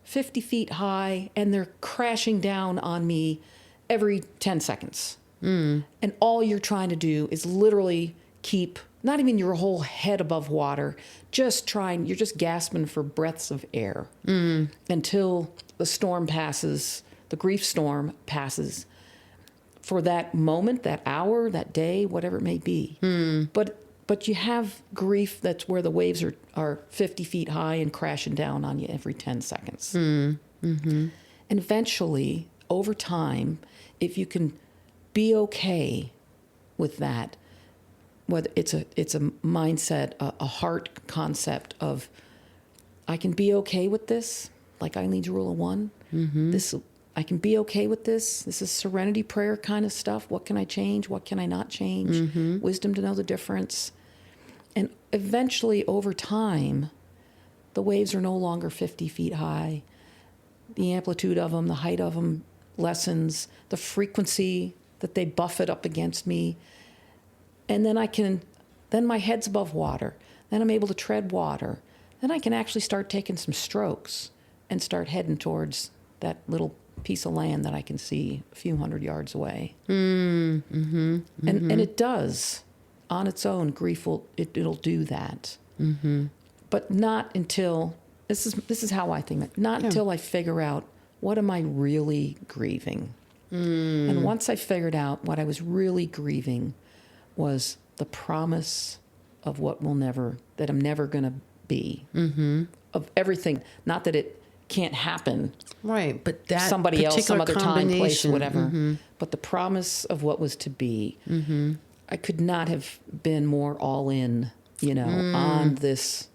50 feet high and they're crashing down on me every 10 seconds. And all you're trying to do is literally keep, not even your whole head above water, you're just gasping for breaths of air until the storm passes, the grief storm passes for that moment, that hour, that day, whatever it may be. But you have grief that's where the waves are 50 feet high and crashing down on you every 10 seconds. And eventually, over time, if you can be okay with that, whether it's a mindset, a heart concept of, I can be okay with this, like Eileen's rule of one. I can be okay with this. This is serenity prayer kind of stuff. What can I change? What can I not change? Wisdom to know the difference. And eventually, over time, the waves are no longer 50 feet high. The amplitude of them, the height of them lessens, the frequency that they buffet up against me. And then my head's above water. Then I'm able to tread water. Then I can actually start taking some strokes and start heading towards that little piece of land that I can see a few hundred yards away. And it does. On its own, grief it'll do that. But not until, this is how I think, not until I figure out, what am I really grieving? And once I figured out what I was really grieving was the promise of that I'm never going to be, of everything. Not that it can't happen. Right, but that somebody else, some other time, place, whatever. But the promise of what was to be. I could not have been more all in, on this.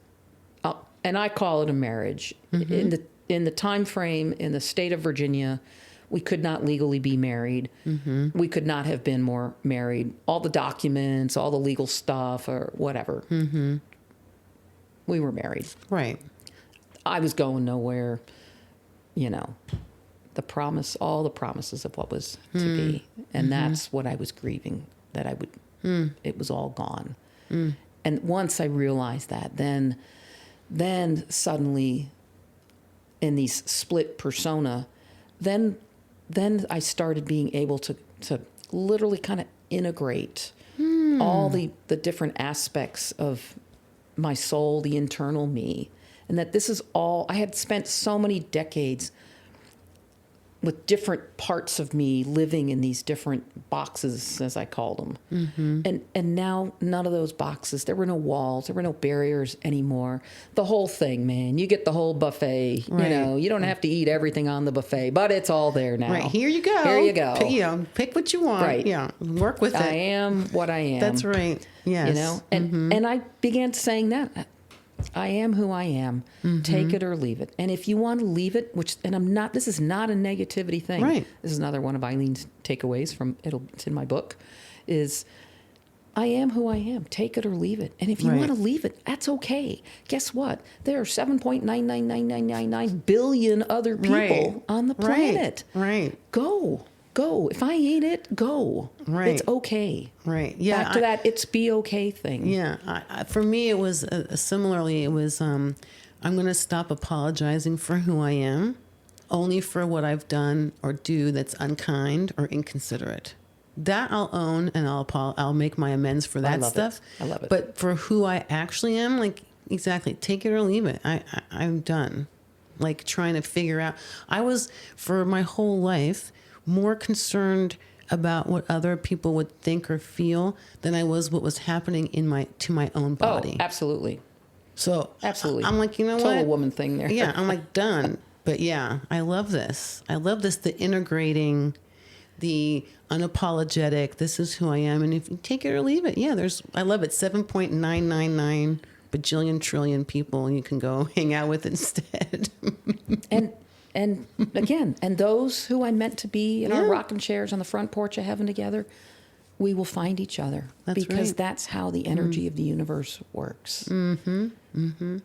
And I call it a marriage. In the time frame, in the state of Virginia, we could not legally be married. We could not have been more married. All the documents, all the legal stuff, or whatever. We were married. Right. I was going nowhere. The promise, all the promises of what was to be, and that's what I was grieving. That I would. It was all gone. And once I realized that, then suddenly, in these split persona, then I started being able to literally kind of integrate all the different aspects of my soul, the internal me, and that this is all, I had spent so many decades with different parts of me living in these different boxes, as I called them. Mm-hmm. And now none of those boxes, there were no walls, there were no barriers anymore. The whole thing, man, you get the whole buffet. Right. You know, you don't have to eat everything on the buffet, but it's all there now. Right, here you go. Here you go. Pick what you want. Right. Yeah, work with it. I am what I am. That's right. Yes. You know, and I began saying that. I am who I am. Mm-hmm. Take it or leave it. And if you want to leave it, this is not a negativity thing. Right. This is another one of Eileen's takeaways it's in my book, is I am who I am. Take it or leave it. And if you want to leave it, that's okay. Guess what? There are 7.999999 billion other people on the planet. Right. Go. If I ain't it, go. Right. It's okay. Right. Yeah. Back to that it's be okay thing. Yeah. For me, it was similarly, it was, I'm going to stop apologizing for who I am, only for what I've done or do that's unkind or inconsiderate. That I'll own, and I'll make my amends for that stuff. I love it. But for who I actually am, like, exactly, take it or leave it. I'm done. Like, trying to figure out. I was, for my whole life, more concerned about what other people would think or feel than I was what was happening to my own body. Oh, absolutely. So absolutely. I'm like, you know what? Total woman thing there. Yeah, I'm like, done. But yeah, I love this. The integrating, the unapologetic, this is who I am. And if you take it or leave it, yeah, I love it. 7.999 bajillion trillion people you can go hang out with instead. And again, and those who I'm meant to be in our rocking chairs on the front porch of heaven together, we will find each other. Because that's how the energy of the universe works. Mm-hmm. Mm-hmm.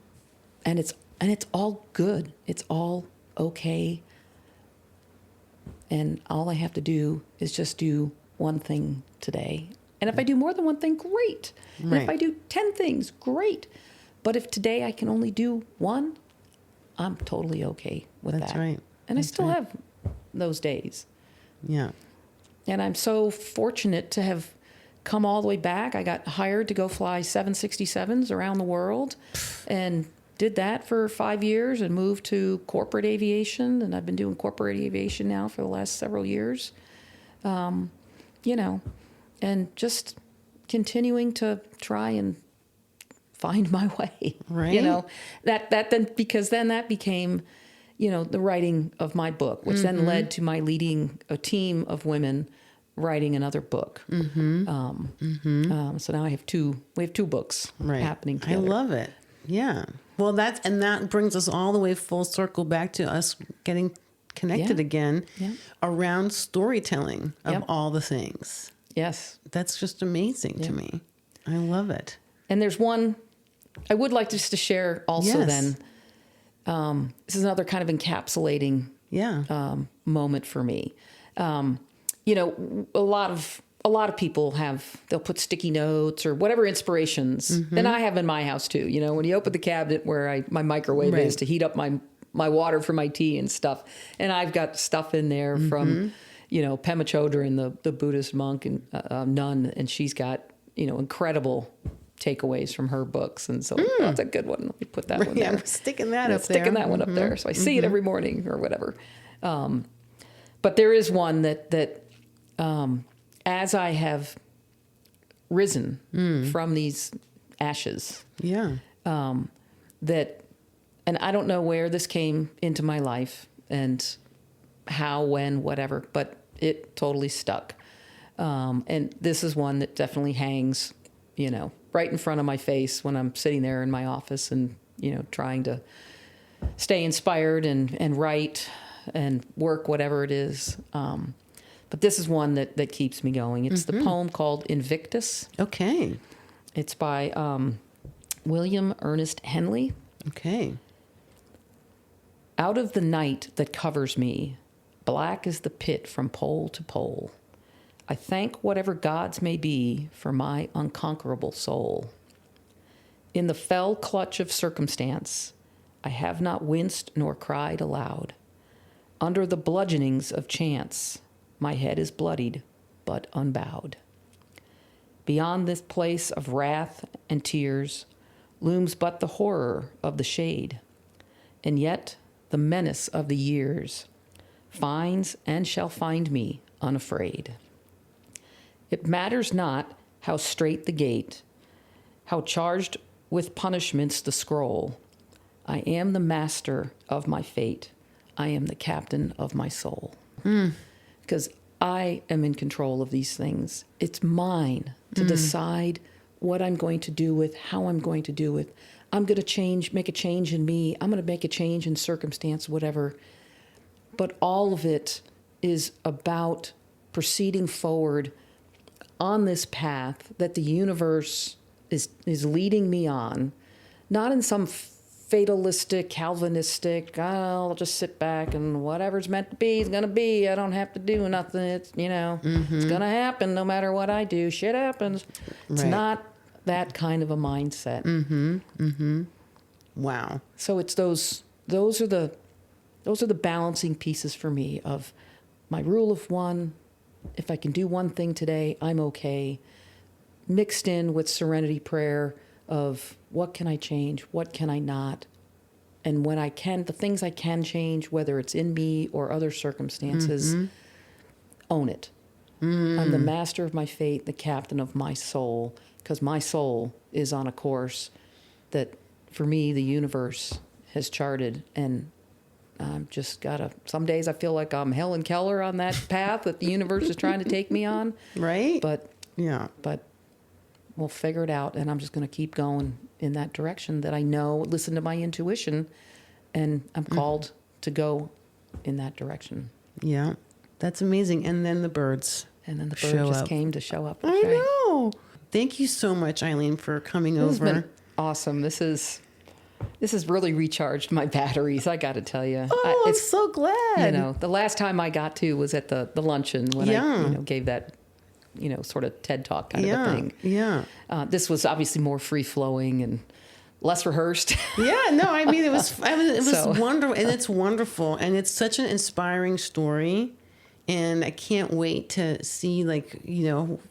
And it's all good. It's all okay. And all I have to do is just do one thing today. And if I do more than one thing, great. And if I do 10 things, great. But if today I can only do one, I'm totally okay with that. That's right. And I still have those days. Yeah. And I'm so fortunate to have come all the way back. I got hired to go fly 767s around the world and did that for 5 years and moved to corporate aviation. And I've been doing corporate aviation now for the last several years. And just continuing to try and find my way, right? Because then that became, the writing of my book, which then led to my leading a team of women writing another book. Mm-hmm. So now we have two books happening together. I love it. Yeah. Well, that brings us all the way full circle back to us getting connected again around storytelling of all the things. Yes. That's just amazing to me. I love it. And there's one I would like just to share also then. This is another kind of encapsulating moment for me. A lot of people they'll put sticky notes or whatever inspirations, and I have in my house too. When you open the cabinet where my microwave is to heat up my water for my tea and stuff, and I've got stuff in there from Pema Chodron, the Buddhist monk and nun, and she's got incredible takeaways from her books, and so that's a good one. Let me put that one there. I'm sticking that up there. Sticking that one up there, so I see it every morning or whatever. But there is one that as I have risen from these ashes, that, and I don't know where this came into my life and how, when, whatever, but it totally stuck. And this is one that definitely hangs, right in front of my face when I'm sitting there in my office and, trying to stay inspired and write and work, whatever it is. But this is one that keeps me going. It's the poem called Invictus. Okay. It's by William Ernest Henley. Okay. Out of the night that covers me, black as the pit from pole to pole, I thank whatever gods may be for my unconquerable soul. In the fell clutch of circumstance, I have not winced nor cried aloud. Under the bludgeonings of chance, my head is bloodied but unbowed. Beyond this place of wrath and tears looms but the horror of the shade, and yet the menace of the years. finds and shall find me unafraid. It matters not how straight the gate, how charged with punishments the scroll. I am the master of my fate. I am the captain of my soul. Because I am in control of these things. It's mine to decide what I'm going to do with, how I'm going to do it. I'm going to make a change in me. I'm going to make a change in circumstance, whatever. But all of it is about proceeding forward on this path that the universe is leading me on, not in some fatalistic, Calvinistic, I'll just sit back and whatever's meant to be is going to be. I don't have to do nothing. It's, it's going to happen no matter what I do. Shit happens. It's not that kind of a mindset. Wow. So it's those are the balancing pieces for me of my rule of one. If I can do one thing today, I'm okay. Mixed in with serenity prayer of what can I change, what can I not, and when I can, the things I can change, whether it's in me or other circumstances, own it. I'm the master of my fate, the captain of my soul, because my soul is on a course that, for me, the universe has charted, and I've just gotta. Some days I feel like I'm Helen Keller on that path that the universe is trying to take me on. Right. But yeah. But we'll figure it out, and I'm just going to keep going in that direction that I know, listen to my intuition, and I'm called to go in that direction. Yeah, that's amazing. And then the birds. And then the bird just came to show up. I know. Thank you so much, Eileen, for coming over. This has been awesome. This has really recharged my batteries, I got to tell you. Oh, I'm so glad. The last time I got to was at the luncheon when I gave that sort of TED Talk kind of a thing. Yeah. This was obviously more free flowing and less rehearsed. Yeah, no, I mean, it was wonderful. And it's wonderful. And it's such an inspiring story. And I can't wait to see,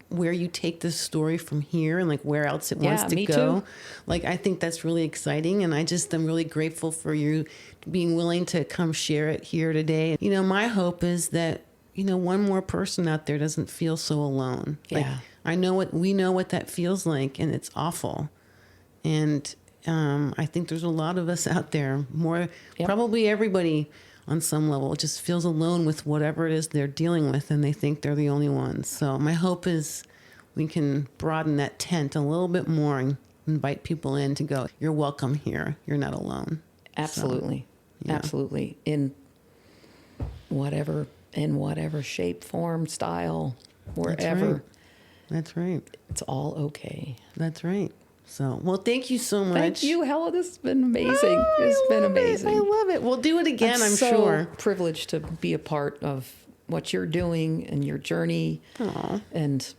where you take this story from here and, where else it wants to go. Too. I think that's really exciting. And I'm really grateful for you being willing to come share it here today. My hope is that, one more person out there doesn't feel so alone. Yeah. We know what that feels like, and it's awful. And I think there's a lot of us out there, probably everybody on some level just feels alone with whatever it is they're dealing with, and they think they're the only ones. So my hope is we can broaden that tent a little bit more and invite people in to go, you're welcome here. You're not alone. Absolutely. So, absolutely. In whatever shape, form, style, wherever. That's right. It's all okay. That's right. So, well, thank you so much. Thank you, Helen. This has been amazing. It's been amazing. I love it. We'll do it again, I'm so sure. Privileged to be a part of what you're doing and your journey. Aww. And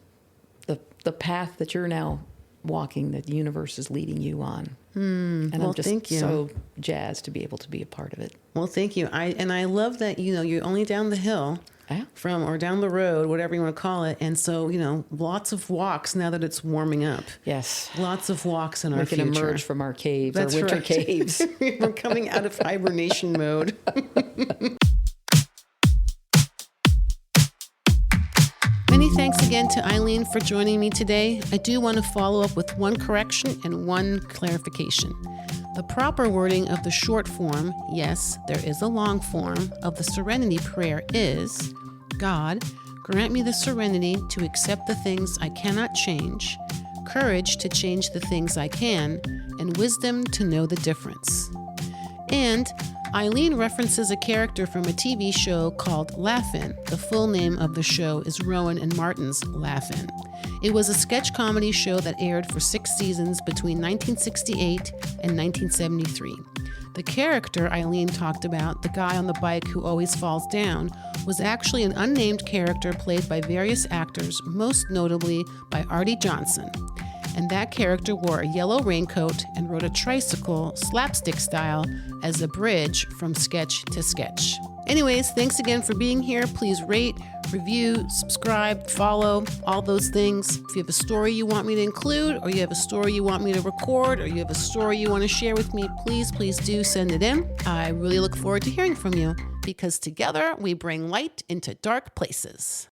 the path that you're now walking, that the universe is leading you on. And I'm just so jazzed to be able to be a part of it. Well, thank you. I love that, you're only down the hill. Yeah. Or down the road, whatever you want to call it. And so, lots of walks now that it's warming up. Yes. Lots of walks in our future. We can emerge from our caves, That's our winter right. caves. We're coming out of hibernation mode. Many thanks again to Eileen for joining me today. I do want to follow up with one correction and one clarification. The proper wording of the short form, yes, there is a long form, of the Serenity Prayer is, God, grant me the serenity to accept the things I cannot change, courage to change the things I can, and wisdom to know the difference. And Eileen references a character from a TV show called Laugh-In. The full name of the show is Rowan and Martin's Laugh-In. It was a sketch comedy show that aired for 6 seasons between 1968 and 1973. The character Eileen talked about, the guy on the bike who always falls down, was actually an unnamed character played by various actors, most notably by Artie Johnson. And that character wore a yellow raincoat and rode a tricycle, slapstick style, as a bridge from sketch to sketch. Anyways, thanks again for being here. Please rate, review, subscribe, follow, all those things. If you have a story you want me to include, or you have a story you want me to record, or you have a story you want to share with me, please do send it in. I really look forward to hearing from you. because together we bring light into dark places.